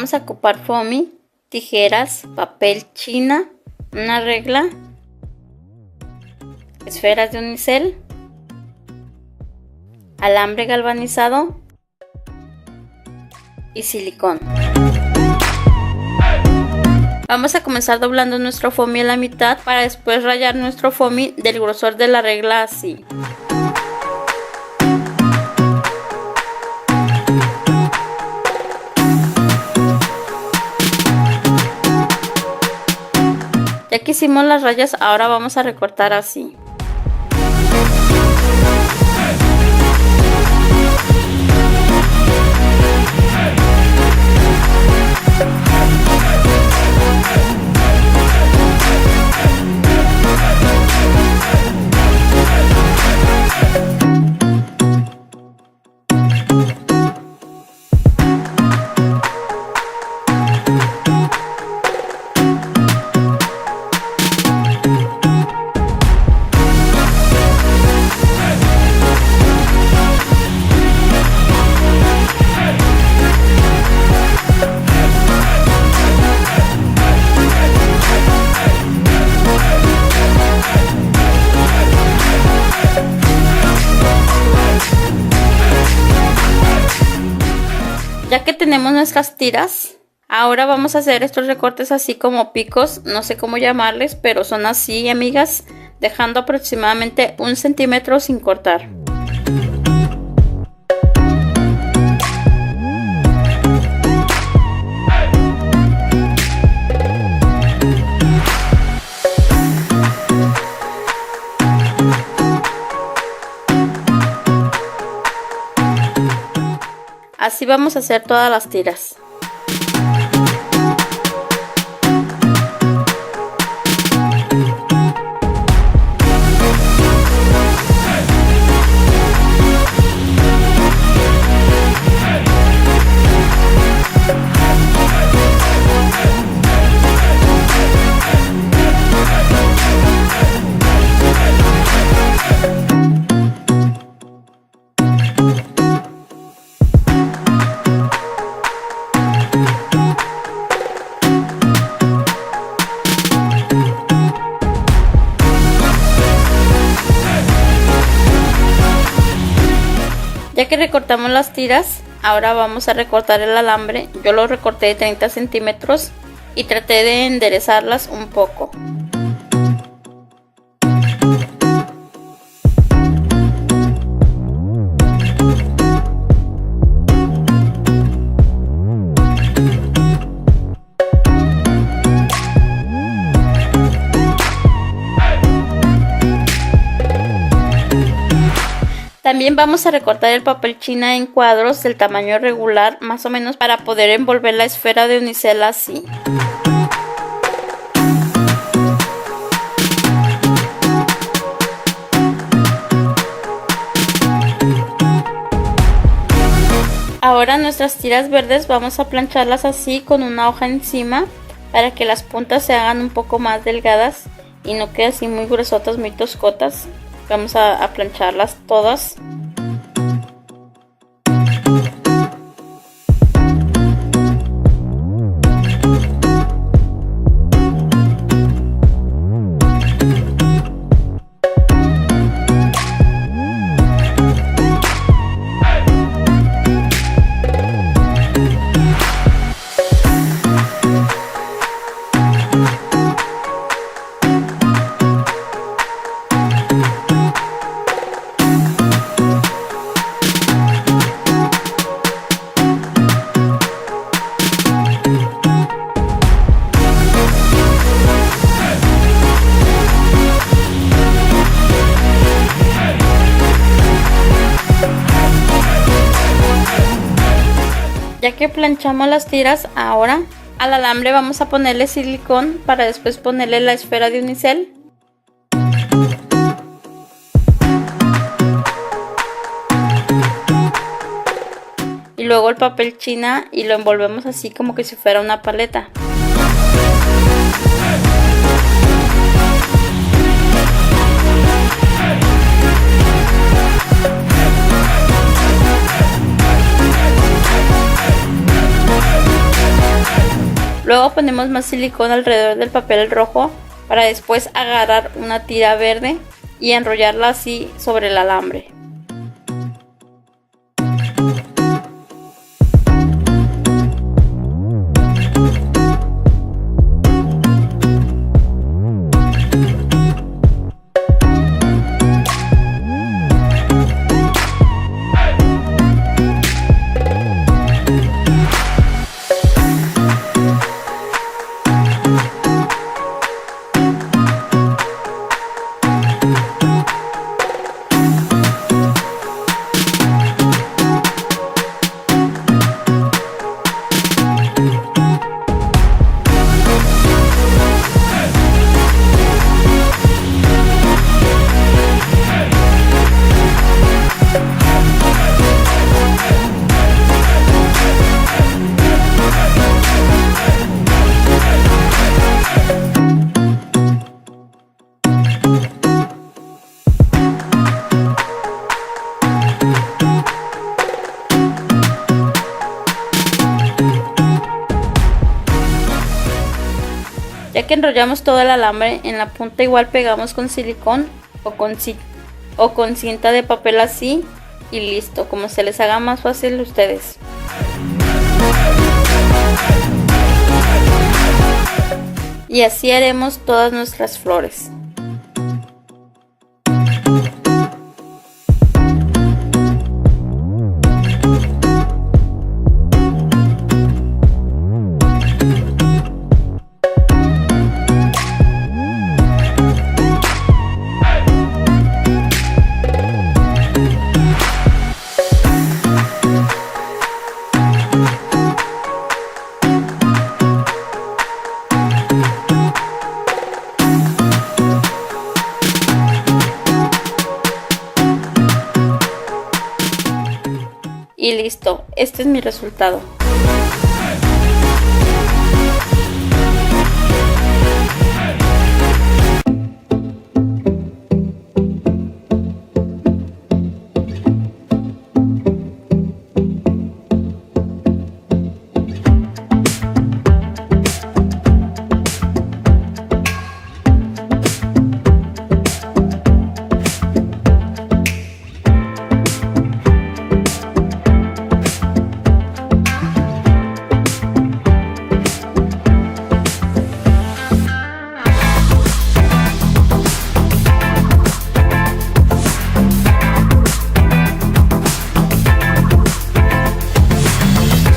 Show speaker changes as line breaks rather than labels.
Vamos a ocupar foamy, tijeras, papel china, una regla, esferas de unicel, alambre galvanizado y silicón. Vamos a comenzar doblando nuestro foamy a la mitad para después rayar nuestro foamy del grosor de la regla así. Ya que hicimos las rayas, ahora vamos a recortar así. Ya que tenemos nuestras tiras, ahora vamos a hacer estos recortes así como picos, no sé cómo llamarles, pero son así, amigas, dejando aproximadamente 1 centímetro sin cortar. Así vamos a hacer todas las tiras. Ya que recortamos las tiras, ahora vamos a recortar el alambre. Yo lo recorté de 30 centímetros y traté de enderezarlas un poco. También vamos a recortar el papel china en cuadros del tamaño regular, más o menos, para poder envolver la esfera de unicel así. Ahora nuestras tiras verdes vamos a plancharlas así con una hoja encima para que las puntas se hagan un poco más delgadas y no queden así muy gruesotas, muy toscotas. Vamos a plancharlas todas. Ya que planchamos las tiras, ahora al alambre vamos a ponerle silicón para después ponerle la esfera de unicel. Y luego el papel china y lo envolvemos así como que si fuera una paleta. Luego ponemos más silicón alrededor del papel rojo para después agarrar una tira verde y enrollarla así sobre el alambre. Ya que enrollamos todo el alambre, en la punta igual pegamos con silicón o con cinta de papel así y listo, como se les haga más fácil a ustedes. Y así haremos todas nuestras flores. Y listo, este es mi resultado.